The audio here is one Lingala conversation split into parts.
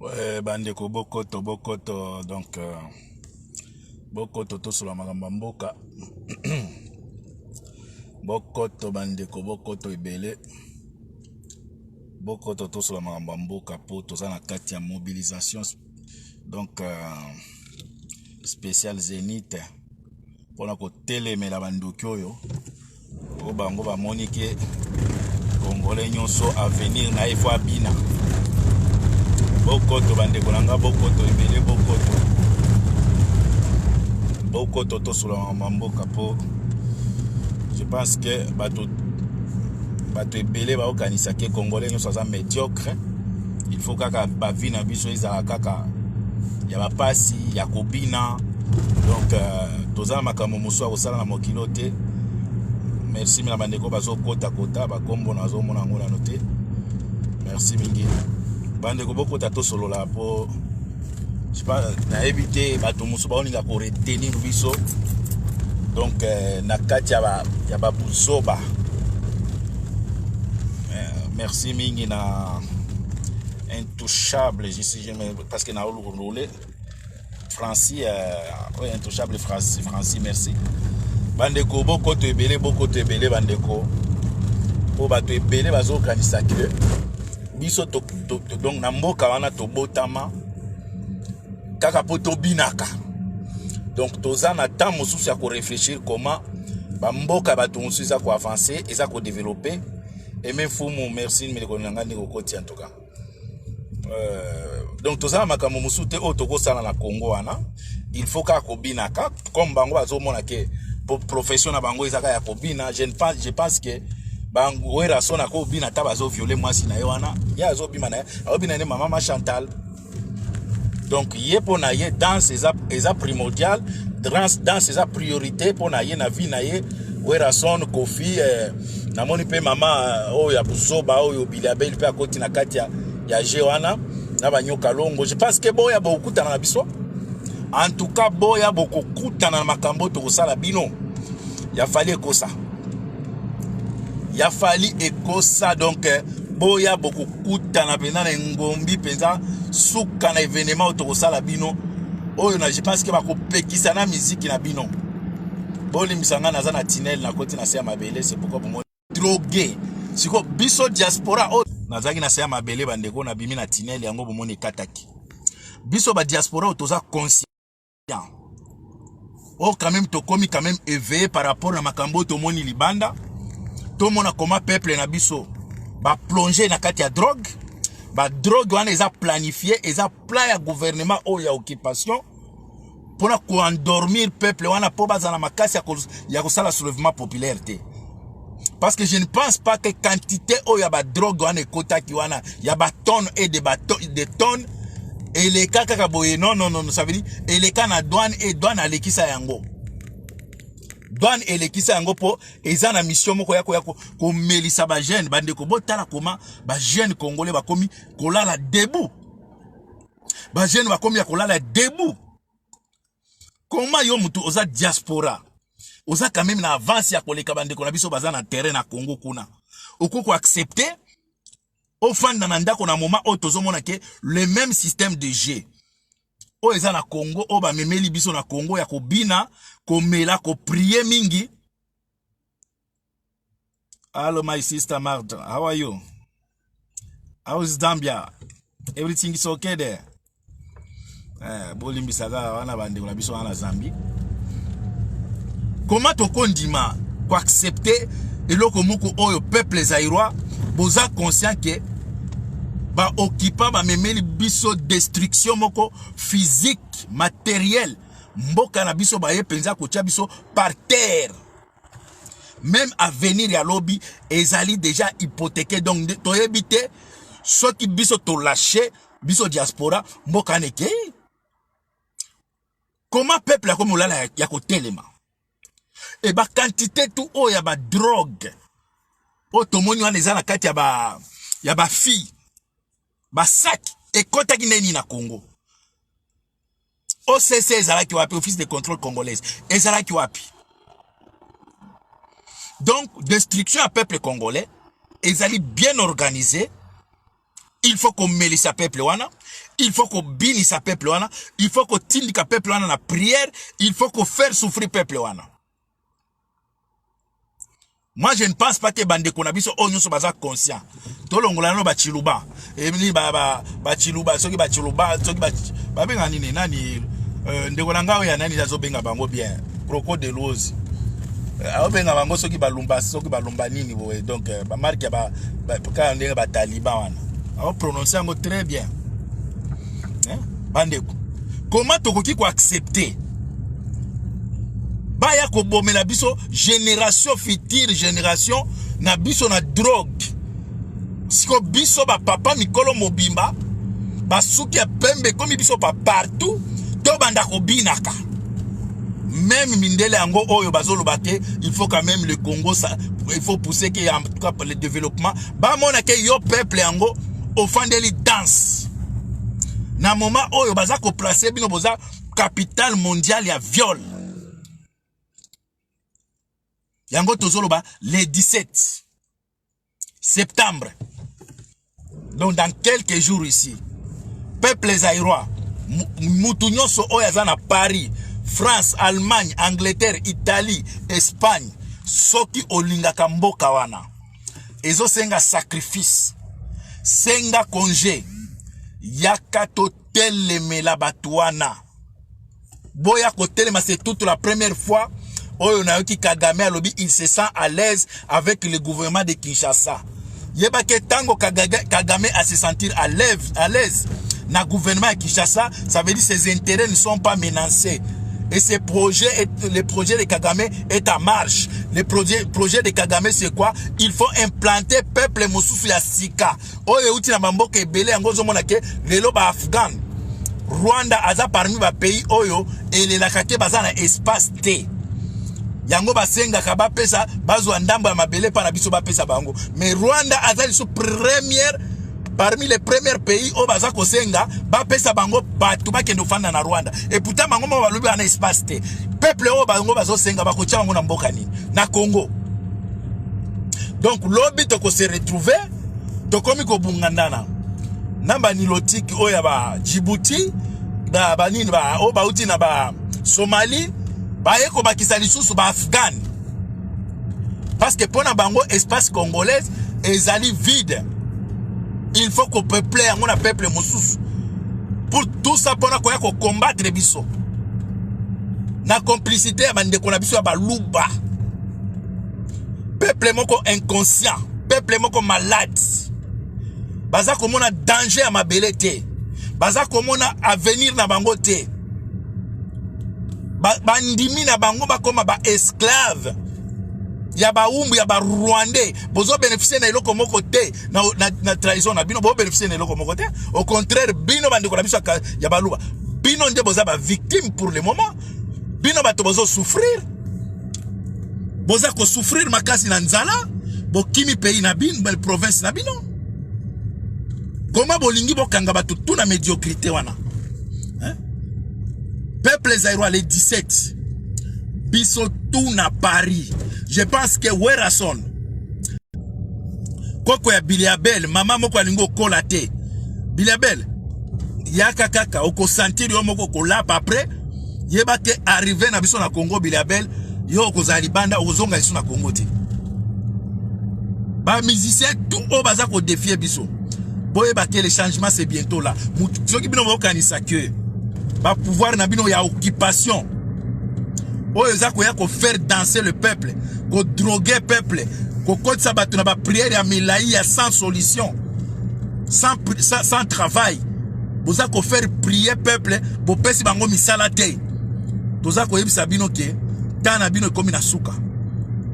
Ouais, bandeko bokoto donc bokoto to sur la magamba mboka bokoto bandeko bokoto ebele bokoto to sur la magamba mboka po toza na kati ya mobilisation donc spécial Zénith pona ko telemela bandoki oyo o bango ba monike congolais nyonso avenir na ifo abina bokoto bandeko nanga bokoto ebele bokoto to sur la mboka po je pense que bato ebele ba okanisa ke congolais nyonso aza médiocre. Il faut kaka ba vie na biso ezala kaka ya ba pasi ya kobina donc toza makambo muso akosala na mokilo te. Merci mina bandeko bazo kota ba kombo nazo mona ngona note. Merci mingi bandeko bokota to solo la po je pas na éviter bato muso ba oninga ko retenir biso donc na kati ya ba buzoba. Merci mingi na intouchable parce que na roulé Francis ouais, intouchable Francis merci bandeko bokoto ebele bandeko po bato ebele bazo kanisa ke biso donc na mboka wana to botama kaka po to binaka donc toza na temps mosusu ya ko réfléchir comment ba mboka bato mosusu za ko avancer et za ko développer et même fumu merci mais ko ngani ko koti en tout cas donc toza makambo mosusu te o toko sala na Congo wana il faut ka ko binaka comme bango bazo mona ke profession na bango ezaka ya ko bina je pense que bango wera sona ko bina ta bazo violer mwasi na wana ya zo bima na obina ne mama Chantal donc ye pona ye danse eza primordial danse eza priorité pona ye na vie na ye wera son kofi na moni pe mama o ya buzoba o yo bilabel pe akoti na kati ya jewana na banyoka longo. Je pense que boya bokutana na biso en tout cas boya bokutana na makambo to kosala bino ya fali ekosa donc boya bokutana pena na ngombi penza suka na événement to kosala bino oyo na je pense que bakopekisa na musique na bino boli misanga na za na tinel na koti na se ya mabele. C'est pourquoi pour moi drogué siko biso diaspora o nazaki na se ya mabele bandeko na bimi na tinel yango bomoni kataki biso ba diaspora toza conscient oh quand même to komi quand même éveillé par rapport na makambo to moni libanda to mona comment peuple na biso ba plonger na kati ya drogue ba drogue wana eza planifié eza plan ya gouvernement o ya occupation pour ko endormir peuple wana po bazana makasi ya kosala soulèvement populaire te. Parce que je ne pense pas que quantité o ya ba drogue wana ekotaki wana ya ba tonnes et de tonnes et les cas kaka boye non ça veut dire et les cas na douane et douane alekisa yango douane elekisa yango po eza na mission moko ya ko melisa ba jeune bandeko botala koma ba jeune congolais bakomi kolala debout ba jeune bakomi ya kolala debout. Comment yo mutu oza diaspora oza quand même na avance ya koleka bandeko na biso baza na terrain na Congo kuna okoko accepter ofanda na ndako na moment o tozomona ke le même système de jeu o eza na Congo o ba memeli biso na Congo ya kobina komela ko prier mingi. Hello my sister Martha, how are you? How is Zambia? Everything is okay there? Bolimbi saga wana bandeko na biso wana Zambie. Comment to kondima ko accepter eloko moko oyo peuple zaïrois boza conscient que ba occupa ba memeli biso destruction moko physique matériel mboka na biso ba ye penza ko tia biso par terre même avenir ya lobby ezali déjà hypothéqué donc to éviter ce qui biso to lâcher biso diaspora mboka neke. Comment peuple a comme olala ya ko telema et ba quantité tout o ya ba drogue o tomoni wana eza na kati ya ba fille ba sac et kota kineni na Congo OCC ezalaki wapi office de contrôle congolaise ezalaki wapi donc destruction à peuple congolais ezali bien organisé il faut qu'on mêle sa peuple wana, il faut qu'on bini sa peuple wana, il faut qu'on tindika peuple wana na prière, il faut qu'on faire souffrir peuple wana. Moi je ne pense pas que bande konabiso onyo so baza conscient. To longola no ba chiluba. E ni ba chiluba, soki ba chiluba, soki ba benga nini nani ndeko ngao ya nani azo benga bango bien. Crocodile rose. A benga bango soki ba lumba nini boye. Donc ba marque ba ka ndenge ba taliban wana. On prononce ngo très bien. Hein? Bandeko. Comment tokoki ko accepter? Baya ko bomela biso génération future génération na biso na drogue. Siko biso ba papa mikolo mobimba ba suki ya pembe komi biso pa partout to banda ko binaka. Même mindele ango oyo bazolo bake, il faut quand même le Congo ça, il faut pousser que en tout cas pour le développement ba mona ke yo peuple ango ofandeli danse. Na moment oyo baza ko placer bino boza capitale mondiale ya viol. Yango tozoloba le 17 septembre. Donc dans quelques jours ici, peuple zaïrois, Moutounyo so oyazana Paris, France, Allemagne, Angleterre, Italie, Espagne, soki olinga kamboka wana. Ezo senga sacrifice, senga congé, yakato telemela batuana. Boya ko telema c'est toute la première fois. Oyo na yoki Kagame alobi il se sent à l'aise avec le gouvernement de Kinshasa. Yeba ke tango Kagame a se sentir à l'aise na gouvernement de Kinshasa, ça veut dire ses intérêts ne sont pas menacés. Et ce projet, le projet de Kagame est en marche. Le projet de Kagame c'est quoi? Il faut implanter peuple mosusu ya sika. Oyo uti na mamboka ebele yango mona ke lelo ba Afghan. Rwanda aza parmi ba pays oyo et la kake baza na espace T. Yango basenga kaba pesa bazwa ndambo ya mabele pa na biso ba pesa bango. Mais Rwanda azali sous première parmi les premiers pays au baza ko senga ba pesa bango batu ba kendo fanda na Rwanda. Et pourtant bango ba lobi na espace te. Peuple o bango bazo senga ba ko tia bango na mboka nini na Congo. Donc lobi to ko se retrouver to komi ko bungandana. Namba nilotiki o ya ba Djibouti ba nini ba o ba uti na ba Somalie. Baye ko bakisa lisusu ba Afghan. Parce que pour na bango espace congolais ezali vide. Il faut qu'on peuple on a peuple mosusu. Pour tout ça pour na ko combattre biso. Na complicité ya bande ko na biso ba luba. Peuple moko inconscient, peuple moko malade. Baza ko mona danger ya mabele te. Baza ko mona avenir na bango te. Bandimi na bango bakoma ba esclave ya ba umbu ya ba Rwandais bozo bénéficier na eloko moko te na trahison na bino bo bénéficier na eloko moko te. Au contraire bino bandi ko na biso ya baluba bino nde boza ba victime pour le moment. Bino bato bozo souffrir boza ko souffrir makasi na nzala bo kimi pays na bino bel province na bino. Comment bolingi bokanga bato tout na médiocrité wana. Peuple zaïrois les 17 biso tout na Paris. Je pense que Werason koko ya Biliabel mama moko alingo kola te Biliabel yaka kaka oko sentir yo moko kolapa après yeba ke arrivé na biso na Congo Biliabel yo kozali banda ozonga iso na Congo te. Ba musicien tout o baza ko défier biso. Boye ba ke le changement c'est bientôt là. Soki bino mo kanisa que ba pouvoir na bino ya occupation. Oyo za ko ya ko faire danser le peuple, ko droguer peuple, ko kotsa batu na ba prière ya milai ya sans solution, sans travail. Boza ko faire prier peuple, bo pesi bango misala te. Toza ko yebisa bino ke tana bino komi na suka.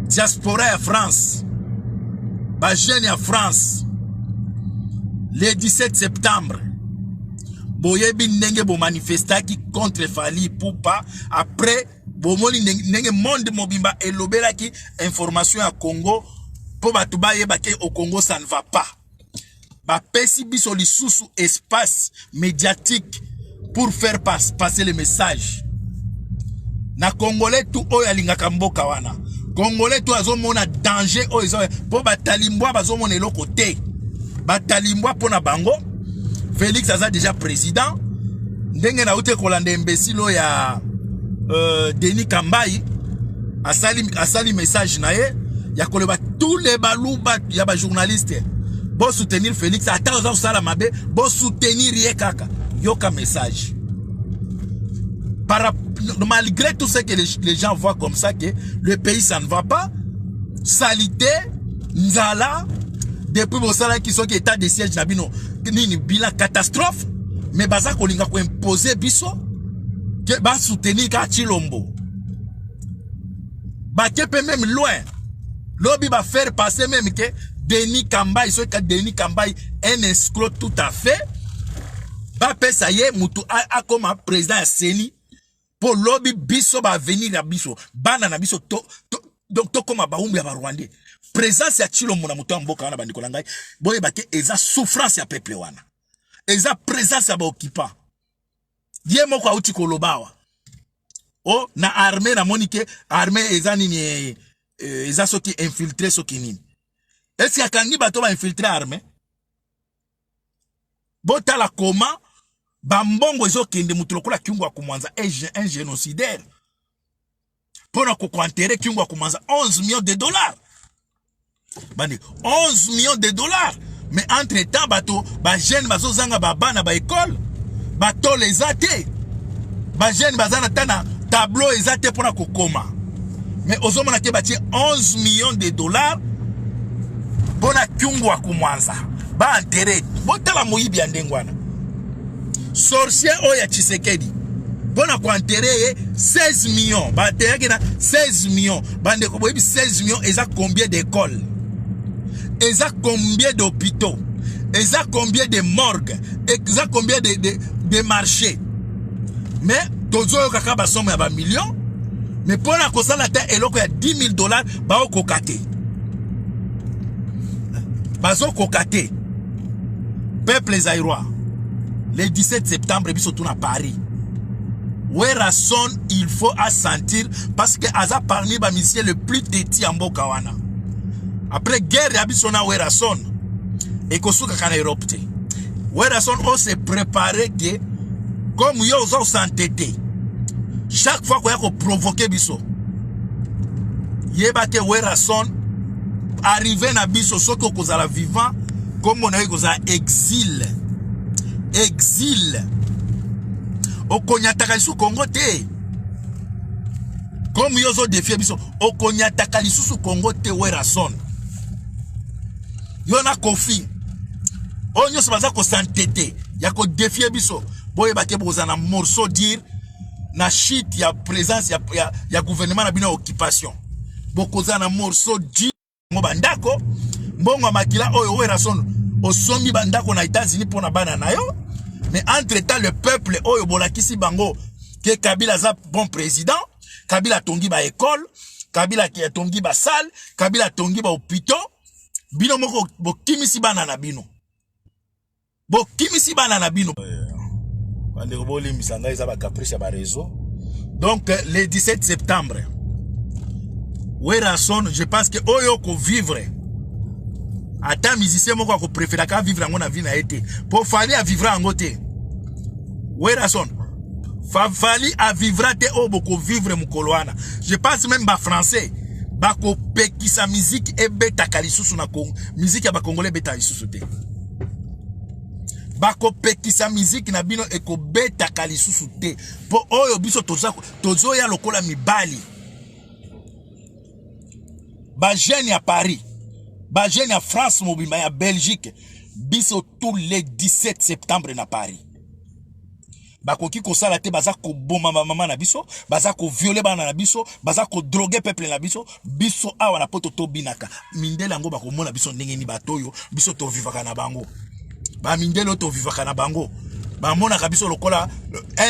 Diaspora ya France. Ba jeune ya France. Le 17 septembre. Boyebi nenge bo manifestaki contre Fally Ipupa après bomoni nenge monde mobimba elobela ki information ya Congo po batu bayeba ke au Congo ça ne va pas. Ba pesi biso lisusu espace médiatique pour faire passer le message. Na Congolais tout oyo alingaka mboka wana. Congolais tout azomona danger oyo po batalimbwa bazomona eloko te. batalimbwa pona bango. Félix aza déjà président. Ndenge na ute kolanda imbécile ya Denis Kambai asali message na ye ya koleba tous les baluba ya ba journaliste bo soutenir Félix ata oza sala mabe bo soutenir ye kaka yoka message. Malgré tout ce que les gens voient comme ça que le pays ça ne va pas, salité, nzala, depuis vos salaires qui sont état de siège nabino, ni bilan catastrophe, mais baza kolinga ko imposer biso que ba soutenir ka Chilombo. Ba kepe même loin. Lobby va faire passer même que Denis Kambai, ce que Denis Kambai un escroc tout à fait. Ba pe ça y est, mutu a comme président à Seni. Pour lobby biso va venir à biso. Bana na biso donc to comme baumbi ya Rwandais. Présence ya Chilombo na mutu mboka wana bandiko langai. Boye bake eza souffrance ya peuple wana. Eza présence ya ba occupant. Die moko auti kolobawa. Oh na armée na monike armée eza nini eza soki infiltré soki nini. Est-ce que kangi bato ba infiltré armée? Bota la comment bambongo ezo kende mutu lokola kiungo akumwanza un génocidaire. Pona ko enterrer kiungo akumwanza 11 millions de dollars. Bandi 11 millions de dollars. Mais entre temps bato ba jeune bazo zanga ba bana ba école bato les athées. Ba jeune bazana tana tableau ezate pona ko koma. Mais ozomona ke bati 11 millions de dollars pona kiungo akumwanza. Ba enterrer botala moyibi ya ndengwana. Sorcier oya Tshisekedi bona ko enterrer 16 millions ba enterrer na 16 millions bande ko boyibi 16 millions eza combien d'écoles, eza combien d'hôpitaux, eza combien de morgues, eza combien de marchés. Mais tozo kaka ba somme ya ba millions, mais pona ko sala ta eloko ya 10 000 dollars ba o kokate bazo kokate peuple zaïrois. Le 17 septembre, ils sont à Paris. Werason, il faut assentir parce que Aza parmi les musiciens le plus téti en Bokawana. Après guerre, ils sont à Werason. Et qu'on soit en Europe. Werason, on s'est préparé que, comme ils ont s'entêté, chaque fois qu'on a provoqué Bisso, Yébate Werason, arrivé à Bisso, sauf qu'on a vivant, comme on a eu exil. Exil. Okonyataka lisu Congo te. Comme yozo défier biso, okonyataka lisu Congo te Werason. Yona kofi. Onyo sebaza ko santete, ya ko défier biso. Boye bake bozana morceau dire na shit ya présence ya gouvernement na bino occupation. Bokozana morceau dire mo bandako, mbongo makila oyo Werason osomi bandako na États-Unis pour na bana na yo. Mais entre-temps, le peuple, oyo bolakisi bango, que Kabila za bon président, Kabila tongi ba école, Kabila ki tongi ba salle, Kabila tongi ba hôpital, bino moko bokimisi bana na bino. Bokimisi bana na bino. Bande roboli misanga isa ba caprice ba réseau. Donc le 17 septembre, Werason, je pense que oyo ko vivre. Ata musicien moko ko préférer ka vivre en vie na été. Pour fali à vivre en côté. Werason. Fali à vivre te o boko vivre mukoloana. Je pense même ba français. Ba ko peki sa musique e beta kalisusu na Congo. Musique ya ba congolais beta lisusu te. Ba ko peki sa musique na bino e ko beta kalisusu te. Po oyo biso tozo ya lokola mibali. Ba jeune à Paris. Ba jeune à France mobimba ya Belgique biso tous les 17 septembre na Paris. Ba koki ko sala te baza ko boma mama na biso, baza ko violer bana na biso, baza ko droguer peuple na biso, biso awa na poto to binaka. Mindele ngo ba ko mona biso ndenge ni batoyo, biso to vivaka na bango. Ba mindele to vivaka na bango. Ba mona ka biso lokola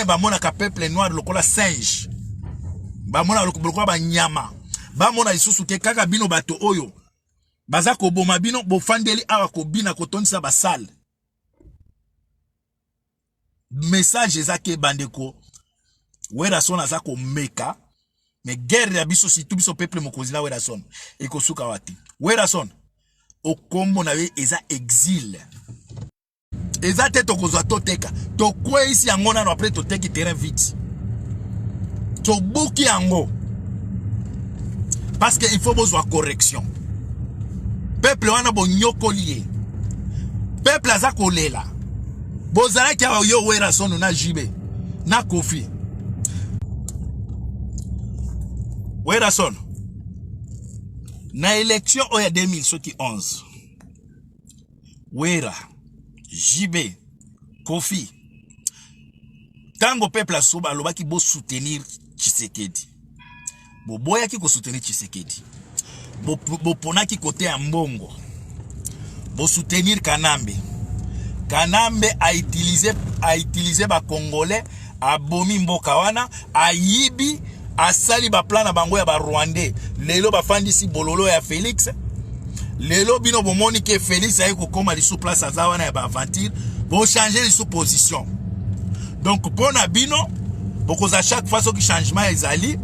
ba mona ka peuple noir lokola singe. Ba mona lokola ba nyama. Ba mona isusu ke kaka bino bato oyo. Baza ko boma bino bo fandeli awa ko bina ko tonisa ba sale. Message ezake bandeko Werason azako meka mais guerre ya biso si tout biso peuple mokozila Werason eko suka wati Werason au combo na eza exil. Eza te tokozwa toteka. To kwe isi yango na après toteki terrain vite. To buki yango. Parce que il faut bozwa correction. Peuple wana bo nyokolié. Peuple aza kolela. Bozala ki yo wera sonu na jibe. Na kofi. Wera sonu. Na élection oya 2011. Wera. JB, Kofi, tango peuple asoba aloba ki bo soutenir Tshisekedi. Bo boya ki ko soutenir Tshisekedi. Bo pona ki kote ya mbongo. Bo soutenir Kanambe. Kanambe a utilisé ba Congolais, a bomi mboka wana, a yibi, a sali ba plan na bango ya ba Rwandais. Lelo ba fandi si bololo ya Félix. Lelo bino bomoni ke Félix aye ko koma li sous place azawana ya ba aventure, bo changer li sous position. Donc pour na bino, boko za chaque fois que changement ezali,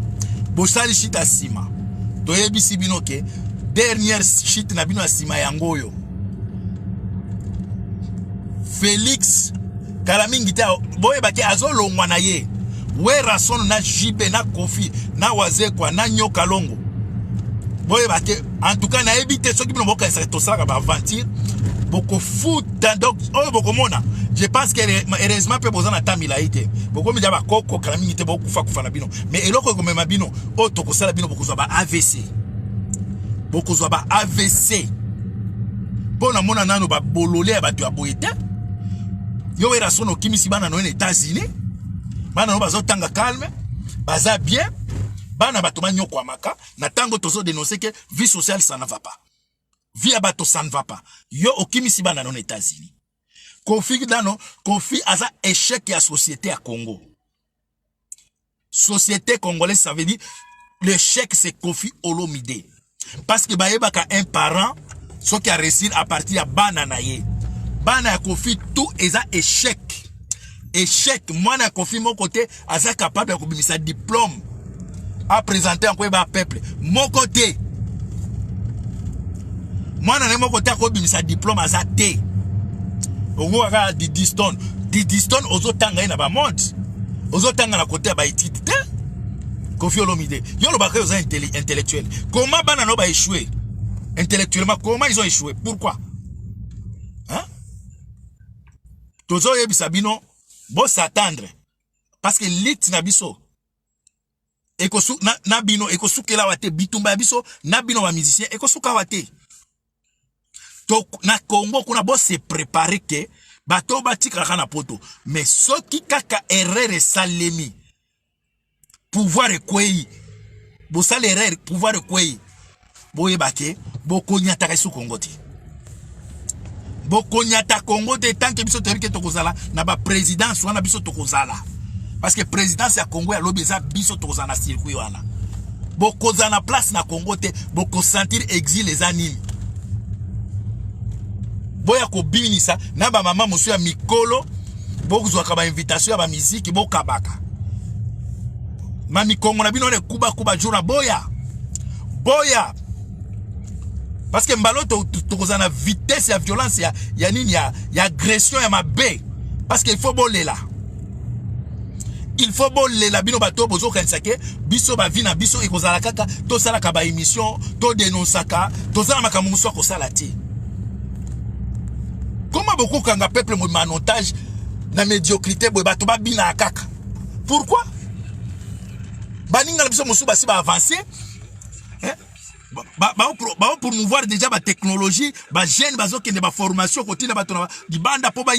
bo sali chita sima. To yebisi bino ke dernière shit na bino sima yango yo. Félix kalamingi ta boye bake azolongwa na ye. We rason na jibe na Kofi na wazekwa na nyoka longo. Boye bake en tout cas na éviter ceux qui ne vont pas essayer tout ça comme aventure beaucoup foot donc oh beaucoup mona je pense que heureusement peut besoin na tamila ite beaucoup me diaba koko kalami ite beaucoup fa na bino mais eloko comme mabino o to ko sala bino beaucoup zo ba AVC beaucoup zo ba AVC bona mona nano ba bololé ba tu aboyete yo era sono kimisi bana no États-Unis bana no bazo tanga calme baza bien. Bana bato banyo kwa maka na tango tozo dénoncer que vie sociale ça ne va pas. Vie à bato ça ne va pas. Yo okimisi bana non États-Unis. Kofi dano, Kofi aza échec ya société à Congo. Société congolaise ça veut dire l'échec c'est Kofi Olomide. Parce que baeba ka un parent ce qui a réussi à partir de bana na ye. Bana ya Kofi tout eza échec. Échec moi na Kofi mon côté aza capable de kobimisa diplôme. A présenter encore un peuple. Mon côté. Moi, je mon côté, je suis diplôme à sa thé. Au revoir, Didiston. Didiston, aux autres temps, il y a un monde. Aux autres temps, il y a un côté, il y a un Kofi Olomide. Il y a un intellectuel. Comment ils ont échoué? Intellectuellement, comment ils ont échoué? Pourquoi? Hein? Tozo yebi sabino, bon s'attendre. Parce que l'it nabiso. Ekosu na bino ekosukela wate bitumba biso na bino wa musicien ekosuka wate to na Congo kuna bo se préparer que bato batika kana poto mais soki kaka erreur salemi pouvoir ekwei bo sala erreur pouvoir ekwei bo yebake bo konyata ka su Congo ti bo konyata Congo te tant que biso terike tokozala na ba présidence wana biso tokozala. Parce que président c'est à Congo ya lobi za biso toza na circuit wana. Boko za na place na Congo te boko sentir exil les animes. Boya ko binisa na ba mama musu ya mikolo boko zwa ka ba invitation ya ba musique boka baka. Mami Congo na bino le kuba jura boya. Boya. Parce que mbalo toza na vitesse ya violence ya nini ya agression ya mabe. Parce que il faut boler là. Il faut boler la bino bato bozo kansake biso ba vina biso ekozala kaka to sala ka ba émission to dénonçaka to sala makamu so ko sala ti. Comment beaucoup kanga peuple mo manotage na médiocrité bo bato ba bina kaka. Pourquoi? Baninga biso musu basi ba avancer. Hein? Pour nous voir déjà la technologie, les jeunes qui ont formation, qui ont des bandes pour la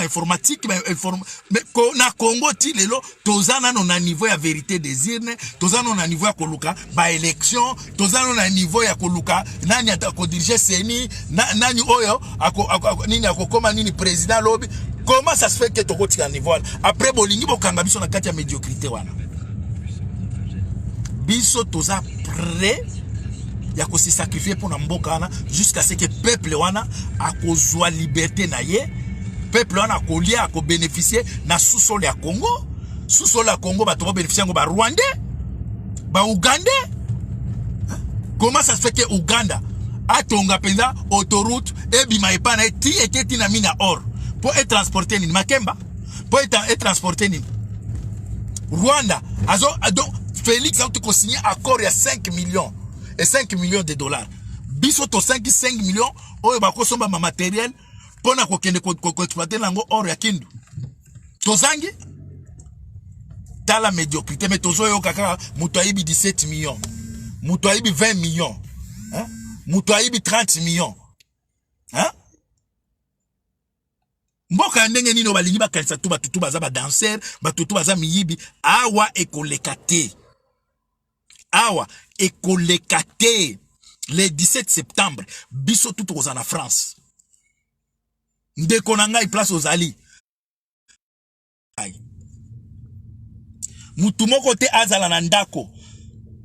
informatique, mais na Congo, tous un niveau de vérité des urnes, tous un niveau de élection, tous un niveau de nani diriger CENI, nani oyo, nini président lobby. Comment ça se fait que tu as un niveau? Après, bolingi bokanga biso na kati ya médiocrité wana. Biso toza prêt ya ko se sacrifier pour na mboka wana jusqu'à ce que peuple wana akozwa liberté na ye, peuple wana akolia ako bénéficier na sous-sol ya Congo, sous-sol ya Congo bato ba bénéficier ngo ba Rwandais, ba Ougandais. Comment ça se fait que Ouganda atonga penza autoroute ebima epana ti eketi na mina or pour être transporté ni Makemba pour être transporté ni Rwanda donc Félix a tout signé accord il y a 5 millions et 5 millions de dollars biso to 5 millions oyo bakosomba ma matériel pona ko kende ko exploiter nango or ya kindu tozangi tala médiocrité mais tozo yo kaka muto ayibi 17 millions muto ayibi 20 millions hein muto ayibi 30 millions hein mboka ndenge nino balingi bakalisa to batutu baza ba danser batutu baza miyibi awa ekolekate awa ekolekate le 17 septembre biso tout aux en France ndeko na ngai place aux ali mutu moko te azala na ndako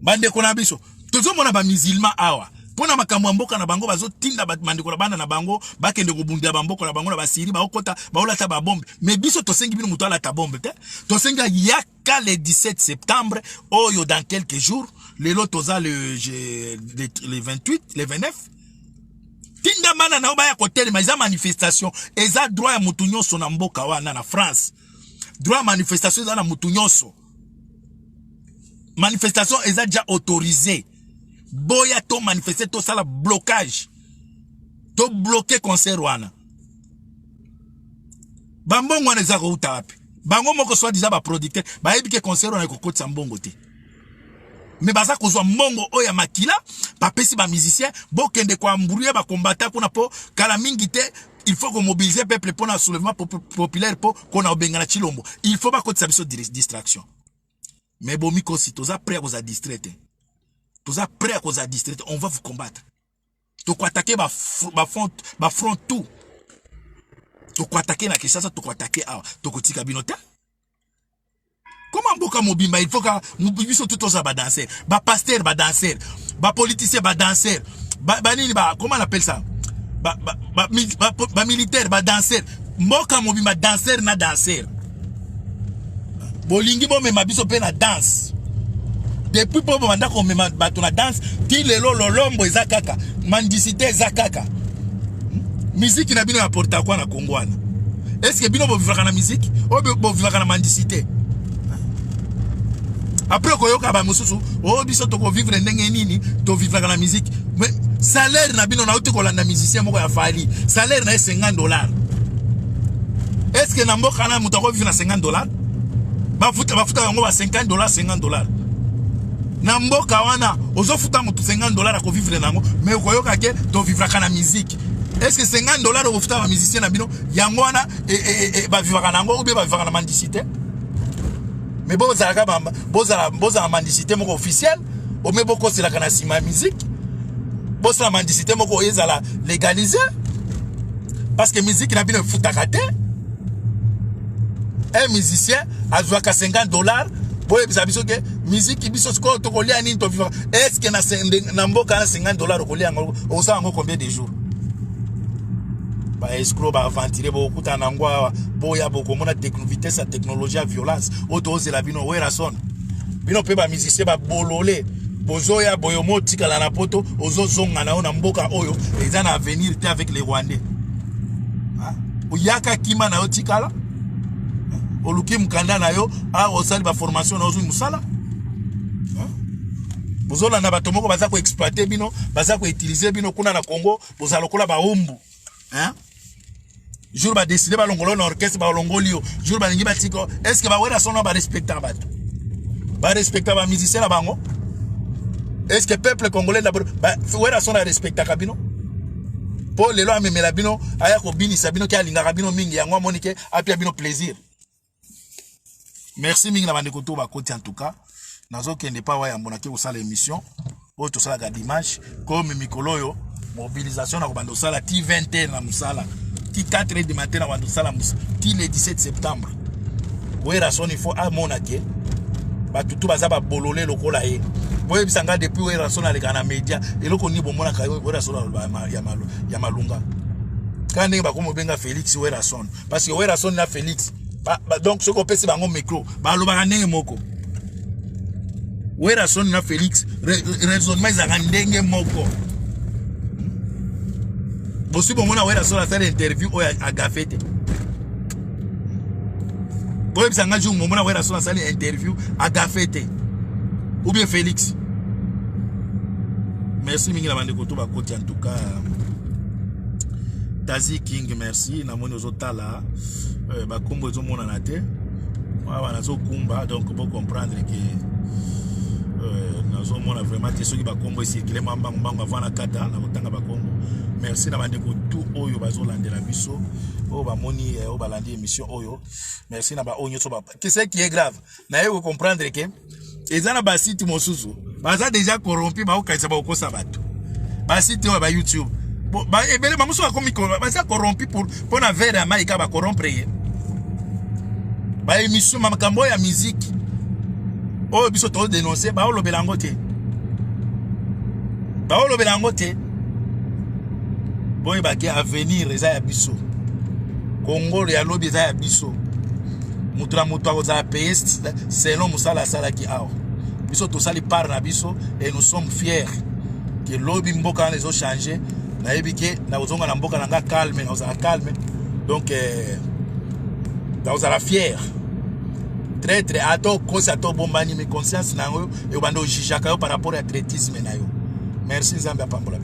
bandeko na biso tozomona ba musulman awa pona makambo ya mboka na bango bazotinda bandeko na bana na bango bakende kobundela bamboko na bango na basiri baokota baolata ba bombe mais biso tosengi bino mutu alata bombe te tosenga yaka le 17 septembre oyo dans quelques jours le lotoza le 28 le 29 tinda mana na obaya kotel mais za manifestation eza droit ya mutu nyonso na mboka wana na France droit manifestation eza na mutu nyonso manifestation eza déjà autorisé boya to manifester to sala blocage to bloquer concert wana bambongo wana eza ko uta wapi bango moko soit déjà ba producteur ba yebi ke concert wana ko kotsa mbongo te mais baza kozwa mbongo oya makila ba pesi ba musicien bo kende kwa mbrouiller ba combattant kuna po kala mingi te il faut qu'on mobiliser peuple pour un soulèvement populaire pour qu'on a obengana chilombo il faut pas kotsa biso distraction mais bon miko si toza prêt à vous a distraire toza prêt à vous a distraire on va vous combattre to ko attaquer ba front tout to ko attaquer na Kinshasa to ko attaquer awa to ko tika binote comment mboka mobimba il faut que biso tout oza ba danser ba pasteur ba danser ba politicien ba danser ba nini ba comment on appelle ça ba militaire ba danser mboka mobimba danser na danser bolingi bo mema biso pe na danse depuis po banda ko mema bato na danse ti lelo lolombo ezakaka mandicité ezakaka musique na bino apporta quoi na Congo wana est-ce que bino bo vivaka na musique o bo vivaka na mandicité après koyoka ba mususu o biso to ko vivre ndenge nini to vivaka na musique mais salaire na bino na uti ko landa musicien moko ya fali salaire na $50 est-ce que na mboka na muto ko vivre na $50 bafuta yango ba $50 na mboka wana ozofuta mutu $50 ako vivre nango mais koyoka ke to vivre kana musique est-ce que $50 ofuta ba musicien na bino yango wana ba vivre nango ou bien ba vivre na mendicité mais boza mendicité moko officiel o me boko sila kana sima musique boza mendicité moko ezala légalisé parce que musique na bino futa kate un musicien a joué à $50 pour biso que musique biso ko to kolia nini to vivre est-ce que na mboka na $50 kolia ngo osa ngo combien de jours ba escroc ba ventiler beaucoup ta nangwa boya boko mona vitesse à technologie à violence auto la bino wera son bino pe ba musicien ba bololé bozoya boyomo tikala na poto ozo zonga na ona mboka oyo eza na avenir te avec les Rwandais oyaka kima na otikala oluki mkanda na yo a osali ba formation na ozu musala bozola na bato moko baza ko exploiter bino baza ko utiliser bino kuna na Congo bozala kola ba umbu jour ba décider ba longolo na orchestre ba longoli yo jour ba lingi ba tiko est-ce que ba wera son ba respecter bato ba respecter ba musicien na bango est-ce que peuple congolais d'abord ba wera son a respecter kabino pour lelo amemela bino aya ko binisa bino ki alinga bino mingi yango monike apia bino plaisir. Merci mingi na bandeko to ba koti en tout cas nazo kende pa wa ya mbona ke osala émission o to sala ga dimanche comme mikolo yo mobilisation na ko bando sala ti 20h na musala ti 4h du matin na bando sala ti le 17 septembre wera son il faut amonake ba tutu baza ba bololé lokola ye boye bisanga depuis wera son ale kana media eloko ni bomona ka wera son ya malunga kana ba ko mobenga Félix wera son parce que wera son na Félix donc ce qu'on peut c'est bango micro ba lobaka ndenge moko wera son na Félix raisonnement za ndenge moko Bosi bon mona wera sola sala interview o a gafete. Boy bisanga ju mona wera sola sala interview a gafete. Ou bien Félix. Merci mingi la bande ko to ba koti en tout cas. Tazi King merci na moni ozotala ba kombo ezo mona na te. Wa na zo kumba donc pour comprendre que nazo mona vraiment te soki ba kombo circuler mamba mbango avant na kata na kotanga ba kombo. Merci na bande ko tout oyo bazo landela biso o ba moni o ba landi émission oyo. Merci na ba onyo so ba. Qu'est-ce qui est grave? Na yo comprendre que ezana ba site mosusu baza déjà corrompu ba okaisa ba okosa bato. Ba site o ba YouTube. Ba ebele mamuso akomi ko baza corrompu pour na vera maika ba corrompre. Ba émission makambo ya musique. Oh biso to dénoncer ba olobela ngote. Ba olobela ngote. Boy ba ki avenir eza ya biso. Congo ya lobi eza ya biso. Mutra muto akoza payer selon musala sala ki awo. Biso to sali par na biso et nous sommes fiers que lobi mboka les ont changé. Na ebike na ozonga na mboka nanga calme na ozala calme. Donc na ozala fier. Très très ato kosa to bombani mais conscience na yo e bando jijaka yo par rapport à traitisme na yo. Merci Nzambe apambola.